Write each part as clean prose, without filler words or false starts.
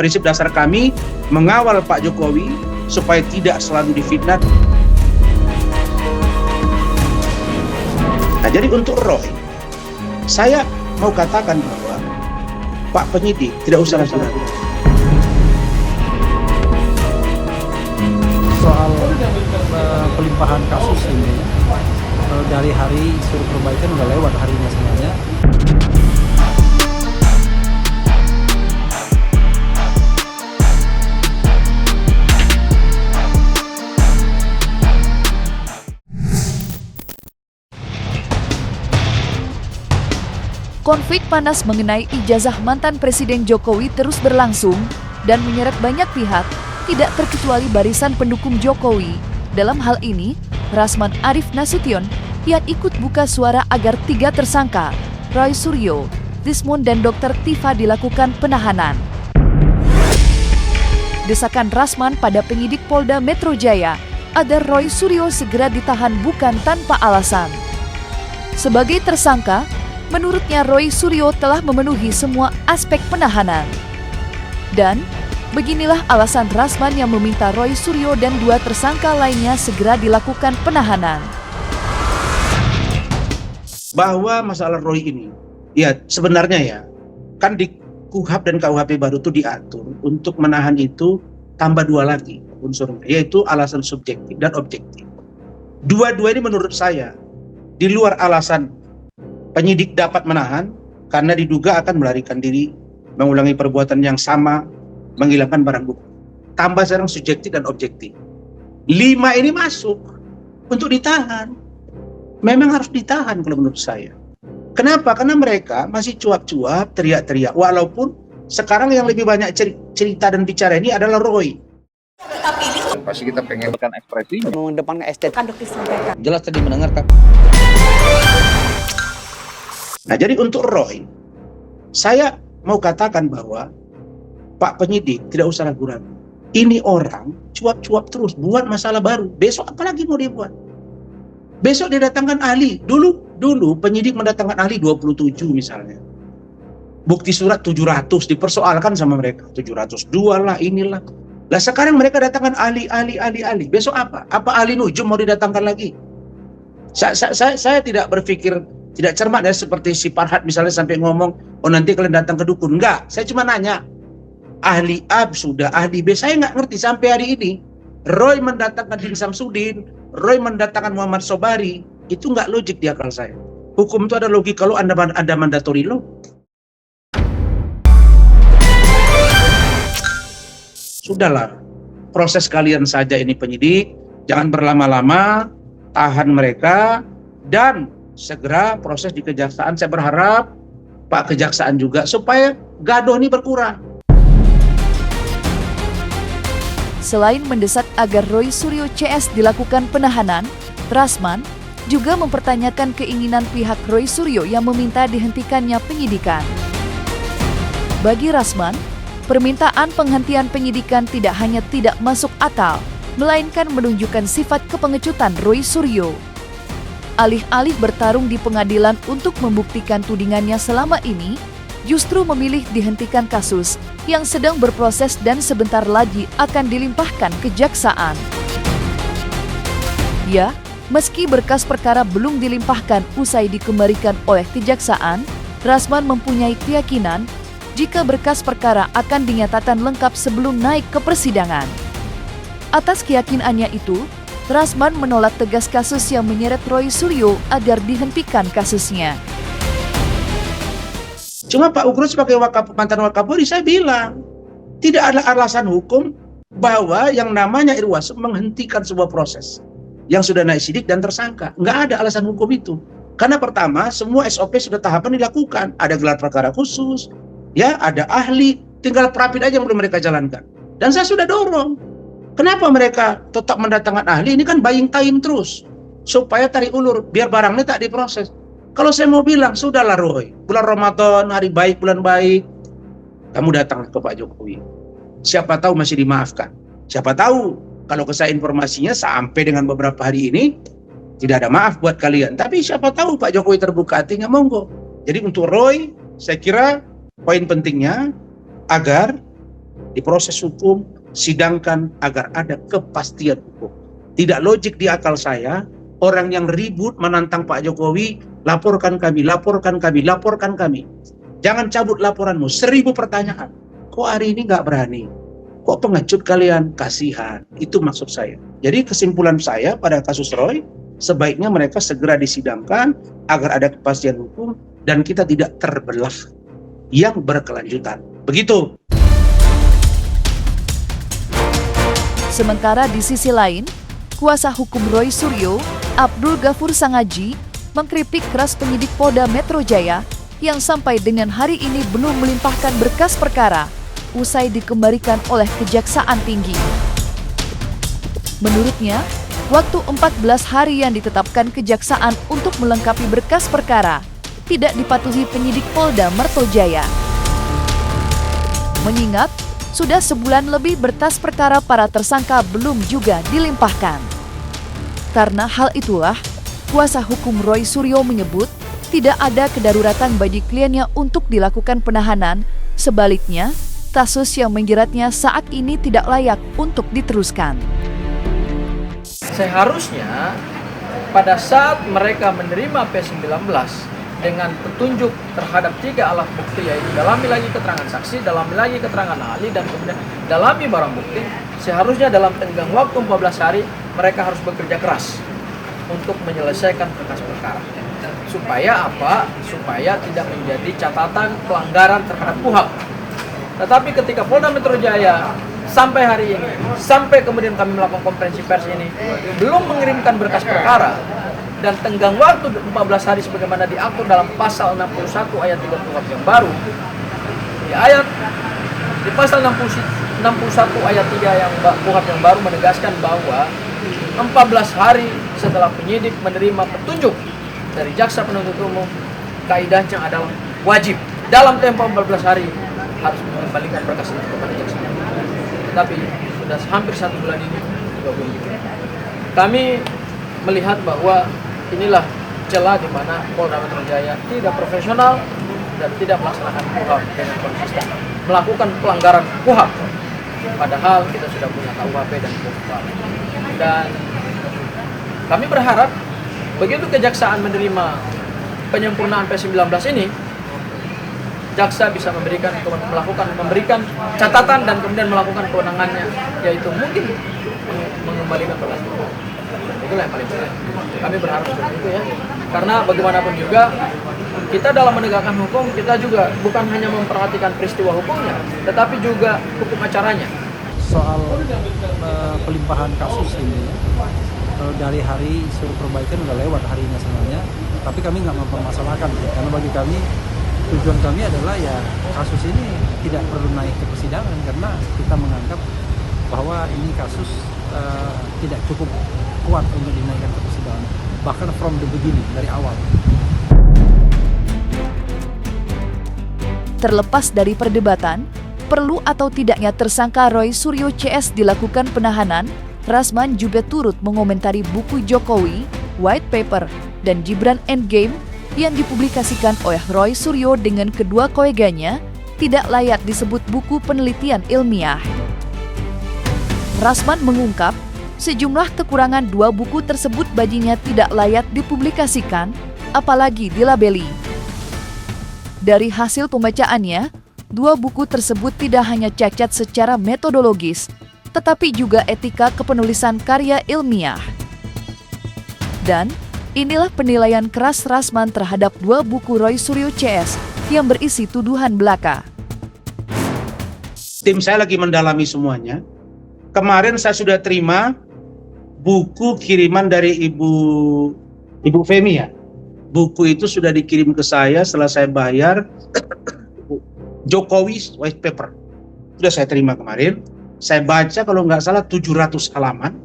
Prinsip dasar kami mengawal Pak Jokowi supaya tidak selalu difitnah. Nah, jadi untuk Roy, saya mau katakan bahwa Pak penyidik tidak usah ragu-ragu. Soal pelimpahan kasus ini, dari hari suruh perbaikan udah lewat harinya sebenarnya. Konflik panas mengenai ijazah mantan Presiden Jokowi terus berlangsung dan menyeret banyak pihak, tidak terkecuali barisan pendukung Jokowi. Dalam hal ini, Rasman Arief Nasution yang ikut buka suara agar 3 tersangka, Roy Suryo, Desmond dan Dr. Tifa dilakukan penahanan. Desakan Rasman pada penyidik Polda Metro Jaya agar Roy Suryo segera ditahan bukan tanpa alasan. Sebagai tersangka, menurutnya Roy Suryo telah memenuhi semua aspek penahanan. Dan beginilah alasan Rasman yang meminta Roy Suryo dan 2 tersangka lainnya segera dilakukan penahanan. Bahwa masalah Roy ini, ya sebenarnya ya, kan di KUHP dan KUHP baru itu diatur untuk menahan itu tambah 2 lagi unsurnya, yaitu alasan subjektif dan objektif. Dua-dua ini menurut saya, di luar alasan penyidik dapat menahan karena diduga akan melarikan diri, mengulangi perbuatan yang sama, menghilangkan barang bukti. Tambah sekarang subjektif dan objektif. 5 ini masuk untuk ditahan. Memang harus ditahan kalau menurut saya. Kenapa? Karena mereka masih cuap-cuap, teriak-teriak. Walaupun sekarang yang lebih banyak cerita dan bicara ini adalah Roy. Pasti kita pengen ekspresi mengedepankan estetika. Jelas tadi mendengarkan. Nah, jadi untuk Roy, saya mau katakan bahwa Pak penyidik tidak usah ragu-ragu. Ini orang cuap-cuap terus, buat masalah baru. Besok apalagi mau dia buat? Besok dia datangkan ahli. Dulu penyidik mendatangkan ahli 27 misalnya. Bukti surat 700 dipersoalkan sama mereka. 702 lah, inilah. Lah sekarang mereka datangkan ahli. Besok apa? Apa ahli nujum mau didatangkan lagi? Saya tidak berpikir tidak cermat ya, seperti si Farhad misalnya sampai ngomong, oh nanti kalian datang ke dukun. Enggak, saya cuma nanya, ahli A sudah, ahli B. Saya nggak ngerti sampai hari ini. Roy mendatangkan Din Samsudin, Roy mendatangkan Muhammad Sobari, itu nggak logik di akal saya. Hukum itu ada logik kalau Anda mandatory law. Sudahlah, proses kalian saja ini penyidik, jangan berlama-lama, tahan mereka, dan segera proses di kejaksaan. Saya berharap Pak Kejaksaan juga supaya gaduh ini berkurang. Selain mendesak agar Roy Suryo CS dilakukan penahanan, Rasman juga mempertanyakan keinginan pihak Roy Suryo yang meminta dihentikannya penyidikan. Bagi Rasman, permintaan penghentian penyidikan tidak hanya tidak masuk akal, melainkan menunjukkan sifat kepengecutan Roy Suryo. Alih-alih bertarung di pengadilan untuk membuktikan tudingannya selama ini, justru memilih dihentikan kasus yang sedang berproses dan sebentar lagi akan dilimpahkan kejaksaan. Ya, meski berkas perkara belum dilimpahkan usai dikembalikan oleh kejaksaan, Rasman mempunyai keyakinan jika berkas perkara akan dinyatakan lengkap sebelum naik ke persidangan. Atas keyakinannya itu, Rasman menolak tegas kasus yang menyeret Roy Suryo agar dihentikan kasusnya. Cuma Pak Ugro sebagai mantan Wakapolri, saya bilang, tidak ada alasan hukum bahwa yang namanya Irwasum menghentikan sebuah proses yang sudah naik sidik dan tersangka. Nggak ada alasan hukum itu. Karena pertama, semua SOP sudah tahapan dilakukan. Ada gelar perkara khusus, ya, ada ahli, tinggal prapit aja yang belum mereka jalankan. Dan saya sudah dorong. Kenapa mereka tetap mendatangkan ahli? Ini kan buying time terus, supaya tarik ulur, biar barangnya tak diproses. Kalau saya mau bilang, sudahlah Roy, bulan Ramadan, hari baik, bulan baik, kamu datang ke Pak Jokowi. Siapa tahu masih dimaafkan. Siapa tahu, kalau ke saya informasinya sampai dengan beberapa hari ini, tidak ada maaf buat kalian. Tapi siapa tahu Pak Jokowi terbuka hatinya, monggo. Jadi untuk Roy, saya kira poin pentingnya agar diproses hukum, sidangkan agar ada kepastian hukum. Tidak logik di akal saya, orang yang ribut menantang Pak Jokowi, laporkan kami, laporkan kami, laporkan kami. Jangan cabut laporanmu, 1000 pertanyaan. Kok hari ini nggak berani? Kok pengecut kalian? Kasihan. Itu maksud saya. Jadi kesimpulan saya pada kasus Roy, sebaiknya mereka segera disidangkan agar ada kepastian hukum dan kita tidak terbelah yang berkelanjutan. Begitu. Sementara di sisi lain, kuasa hukum Roy Suryo, Abdul Ghafur Sangaji, mengkritik keras penyidik Polda Metro Jaya yang sampai dengan hari ini belum melimpahkan berkas perkara usai dikembalikan oleh Kejaksaan Tinggi. Menurutnya, waktu 14 hari yang ditetapkan Kejaksaan untuk melengkapi berkas perkara tidak dipatuhi penyidik Polda Metro Jaya. Mengingat sudah sebulan lebih berkas perkara para tersangka belum juga dilimpahkan. Karena hal itulah, kuasa hukum Roy Suryo menyebut tidak ada kedaruratan bagi kliennya untuk dilakukan penahanan. Sebaliknya, kasus yang menjeratnya saat ini tidak layak untuk diteruskan. Seharusnya pada saat mereka menerima P19 dengan petunjuk terhadap 3 alat bukti, yaitu dalami lagi keterangan saksi, dalami lagi keterangan ahli, dan kemudian dalami barang bukti, seharusnya dalam tenggang waktu 14 hari mereka harus bekerja keras untuk menyelesaikan berkas perkara. Supaya apa? Supaya tidak menjadi catatan pelanggaran terhadap KUHP. Tetapi ketika Polda Metro Jaya sampai hari ini, sampai kemudian kami melakukan konferensi pers ini, belum mengirimkan berkas perkara, dan tenggang waktu 14 hari sebagaimana diatur dalam pasal 61 ayat 3 KUHP yang baru, di pasal 61 ayat 3 yang KUHP yang baru menegaskan bahwa 14 hari setelah penyidik menerima petunjuk dari jaksa penuntut umum, kaidahnya adalah wajib dalam tempo 14 hari harus mengembalikan berkas itu kepada jaksa. Tapi sudah hampir 1 bulan ini juga belum. Kami melihat bahwa inilah celah di mana Polda Metro Jaya tidak profesional dan tidak melaksanakan KUHP dengan konsisten, melakukan pelanggaran KUHP. Padahal kita sudah punya KUHP dan KUHP. Dan kami berharap begitu Kejaksaan menerima penyempurnaan P19 ini, jaksa bisa memberikan catatan dan kemudian melakukan kewenangannya, yaitu mungkin mengembalikan berkas itu. Itulah yang paling penting. Kami berharap seperti itu ya. Karena bagaimanapun juga kita dalam menegakkan hukum, kita juga bukan hanya memperhatikan peristiwa hukumnya, tetapi juga hukum acaranya. Soal pelimpahan kasus ini, dari hari suruh perbaikan udah lewat harinya sebenarnya, tapi kami nggak mempermasalahkan, karena bagi kami tujuan kami adalah ya kasus ini tidak perlu naik ke persidangan, karena kita menganggap bahwa ini kasus tidak cukup kuat untuk dinaikkan ke persidangan, bahkan from the beginning, dari awal. Terlepas dari perdebatan, perlu atau tidaknya tersangka Roy Suryo CS dilakukan penahanan, Rasman juga turut mengomentari buku Jokowi, White Paper, dan Gibran Endgame yang dipublikasikan oleh Roy Suryo dengan kedua koleganya tidak layak disebut buku penelitian ilmiah. Rasman mengungkap sejumlah kekurangan 2 buku tersebut baginya tidak layak dipublikasikan, apalagi dilabeli. Dari hasil pembacaannya, 2 buku tersebut tidak hanya cacat secara metodologis, tetapi juga etika kepenulisan karya ilmiah. Dan inilah penilaian keras Rasman terhadap 2 buku Roy Suryo CS yang berisi tuduhan belaka. Tim saya lagi mendalami semuanya. Kemarin saya sudah terima buku kiriman dari Ibu Femi ya. Buku itu sudah dikirim ke saya setelah saya bayar. Jokowi White Paper sudah saya terima kemarin. Saya baca kalau nggak salah 700 halaman.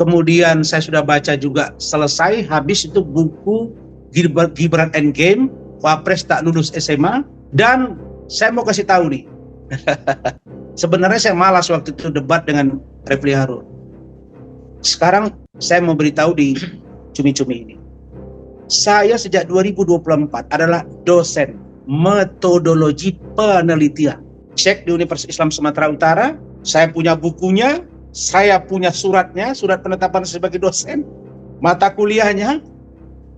Kemudian saya sudah baca juga selesai, habis itu buku Gibran Endgame, Wapres tak lulus SMA. Dan saya mau kasih tahu nih, sebenarnya saya malas waktu itu debat dengan Refli Harun. Sekarang saya mau beritahu di cumi-cumi ini. Saya sejak 2024 adalah dosen metodologi penelitian. cek di Universitas Islam Sumatera Utara, saya punya bukunya, saya punya suratnya, surat penetapan sebagai dosen, mata kuliahnya.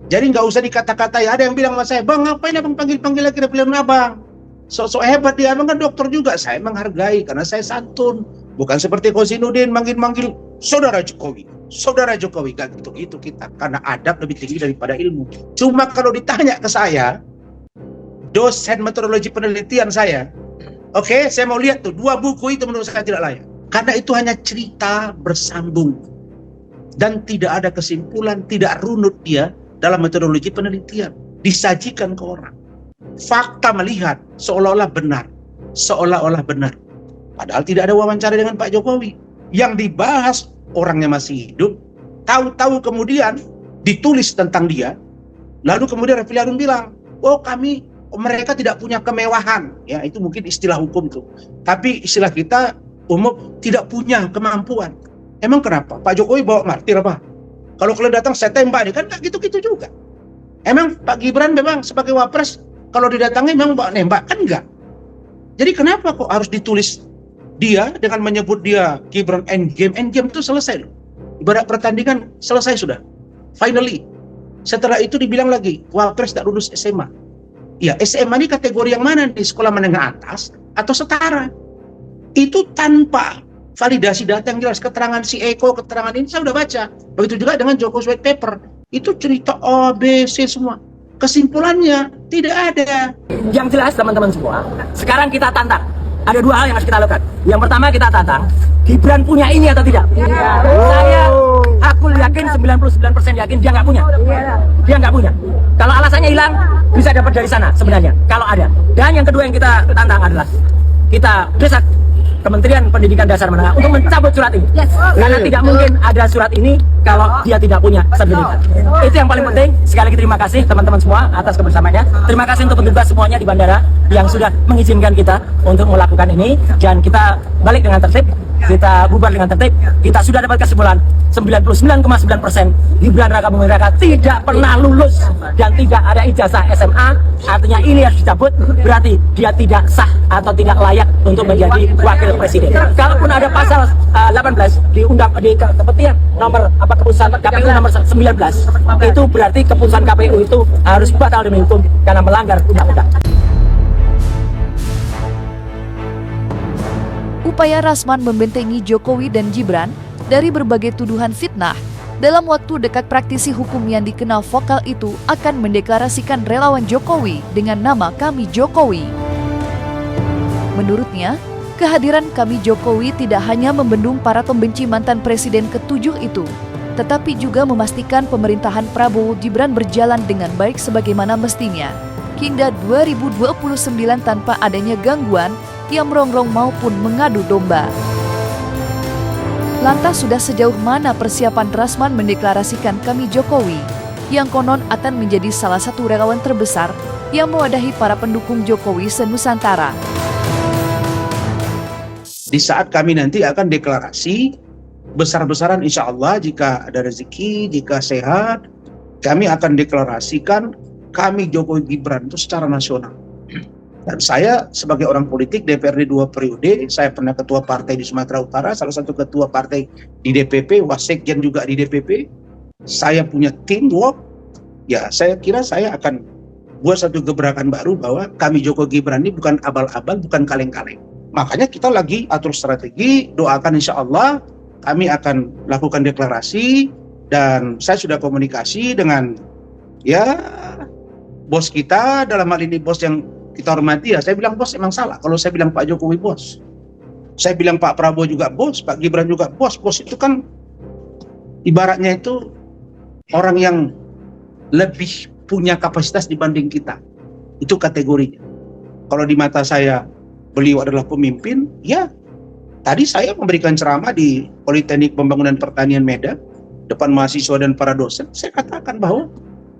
Jadi nggak usah dikata-katai. Ada yang bilang sama saya, "Bang, ngapain abang panggil-panggil lagi pilihan abang? Sok-sok hebat dia, abang kan dokter juga." Saya menghargai karena saya santun. Bukan seperti Kozinudin manggil-manggil saudara Jokowi, saudara Jokowi. Gak gitu kita, karena adab lebih tinggi daripada ilmu. Cuma kalau ditanya ke saya, dosen metodologi penelitian saya, oke, saya mau lihat tuh 2 buku itu menurut saya tidak layak. Karena itu hanya cerita bersambung dan tidak ada kesimpulan, tidak runut dia dalam metodologi penelitian. Disajikan ke orang. Fakta melihat seolah-olah benar, seolah-olah benar. Padahal tidak ada wawancara dengan Pak Jokowi. Yang dibahas orangnya masih hidup, tahu-tahu kemudian ditulis tentang dia, lalu kemudian Refli Harun bilang, "Oh, mereka tidak punya kemewahan." Ya, itu mungkin istilah hukum tuh. Tapi istilah kita umum, tidak punya kemampuan. Emang kenapa? Pak Jokowi bawa martir apa? Kalau kalian datang saya tembak nih, kan nggak gitu-gitu juga. Emang Pak Gibran memang sebagai wapres kalau didatangi memang bawa nembak? Kan enggak. Jadi kenapa kok harus ditulis dia dengan menyebut dia Gibran endgame? Endgame itu selesai loh. Ibarat pertandingan selesai sudah. Finally. Setelah itu dibilang lagi, wapres tak lulus SMA. Ya, SMA ini kategori yang mana nih? Sekolah menengah atas atau setara? Itu tanpa validasi data yang jelas. Keterangan si Eko, keterangan ini saya udah baca. Begitu juga dengan Jokowi White Paper. Itu cerita A, B, C semua. Kesimpulannya tidak ada. Yang jelas teman-teman semua, sekarang kita tantang. Ada 2 hal yang harus kita lakukan. Yang pertama kita tantang, Gibran punya ini atau tidak? Aku yakin 99% yakin dia nggak punya. Dia nggak punya. Kalau alasannya hilang, bisa dapat dari sana sebenarnya. Kalau ada. Dan yang kedua yang kita tantang adalah kita desak Kementerian Pendidikan Dasar Menengah untuk mencabut surat ini. Karena tidak mungkin ada surat ini kalau dia tidak punya sertifikat. Itu yang paling penting. Sekali lagi terima kasih teman-teman semua atas kebersamaannya. Terima kasih untuk petugas semuanya di bandara yang sudah mengizinkan kita untuk melakukan ini. Dan kita balik dengan tertib, kita bubar dengan tertib. Kita sudah dapat kesimpulan 99,9% Gibran Raka Buming Raka tidak pernah lulus dan tidak ada ijazah SMA. Artinya ini harus dicabut, berarti dia tidak sah atau tidak layak untuk menjadi wakil presiden. Kalaupun ada pasal 18 di keputusan nomor keputusan KPU nomor 19, itu berarti keputusan KPU itu harus batal demi hukum karena melanggar undang-undang. Upaya Rasman membentengi Jokowi dan Gibran dari berbagai tuduhan fitnah dalam waktu dekat, praktisi hukum yang dikenal vokal itu akan mendeklarasikan relawan Jokowi dengan nama Kami Jokowi. Menurutnya, kehadiran Kami Jokowi tidak hanya membendung para pembenci mantan presiden ke-7 itu, tetapi juga memastikan pemerintahan Prabowo Gibran berjalan dengan baik sebagaimana mestinya hingga 2029 tanpa adanya gangguan yang merongrong maupun mengadu domba. Lantas sudah sejauh mana persiapan Rasman mendeklarasikan Kami Jokowi yang konon akan menjadi salah satu relawan terbesar yang mewadahi para pendukung Jokowi se-Nusantara? Di saat kami nanti akan deklarasi besar-besaran, insya Allah jika ada rezeki, jika sehat, kami akan deklarasikan Kami Jokowi Gibran itu secara nasional. Dan saya sebagai orang politik DPRD 2 periode, saya pernah ketua partai di Sumatera Utara, salah satu ketua partai di DPP, wasekjen juga di DPP. Saya punya teamwork, ya saya kira saya akan buat satu gebrakan baru bahwa Kami Jokowi Gibran ini bukan abal-abal, bukan kaleng-kaleng. Makanya kita lagi atur strategi, doakan insya Allah kami akan lakukan deklarasi, dan saya sudah komunikasi dengan bos kita, dalam hal ini bos yang kita hormati ya. Saya bilang bos emang salah kalau saya bilang Pak Jokowi bos. Saya bilang Pak Prabowo juga bos, Pak Gibran juga bos. Bos itu kan ibaratnya itu orang yang lebih punya kapasitas dibanding kita. Itu kategorinya. Kalau di mata saya beliau adalah pemimpin, ya tadi saya memberikan ceramah di Politeknik Pembangunan Pertanian Medan depan mahasiswa dan para dosen. Saya katakan bahwa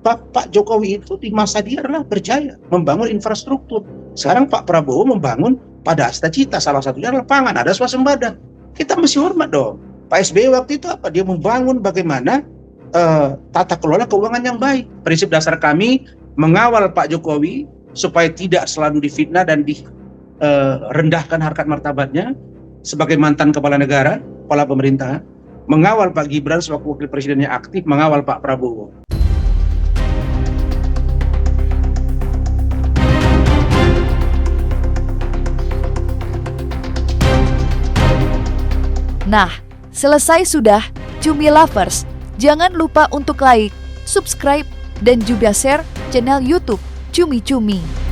Pak Jokowi itu di masa dia adalah berjaya membangun infrastruktur. Sekarang Pak Prabowo membangun pada asta-cita, salah satunya adalah pangan, ada swasembada. Kita mesti hormat dong. Pak SBY waktu itu apa? Dia membangun bagaimana tata kelola keuangan yang baik. Prinsip dasar kami mengawal Pak Jokowi supaya tidak selalu difitnah dan rendahkan harkat martabatnya sebagai mantan kepala negara, kepala pemerintahan, mengawal Pak Gibran sebagai wakil presiden yang aktif, mengawal Pak Prabowo. Nah, selesai sudah, Cumi Lovers. Jangan lupa untuk like, subscribe, dan juga share channel YouTube Cumi Cumi.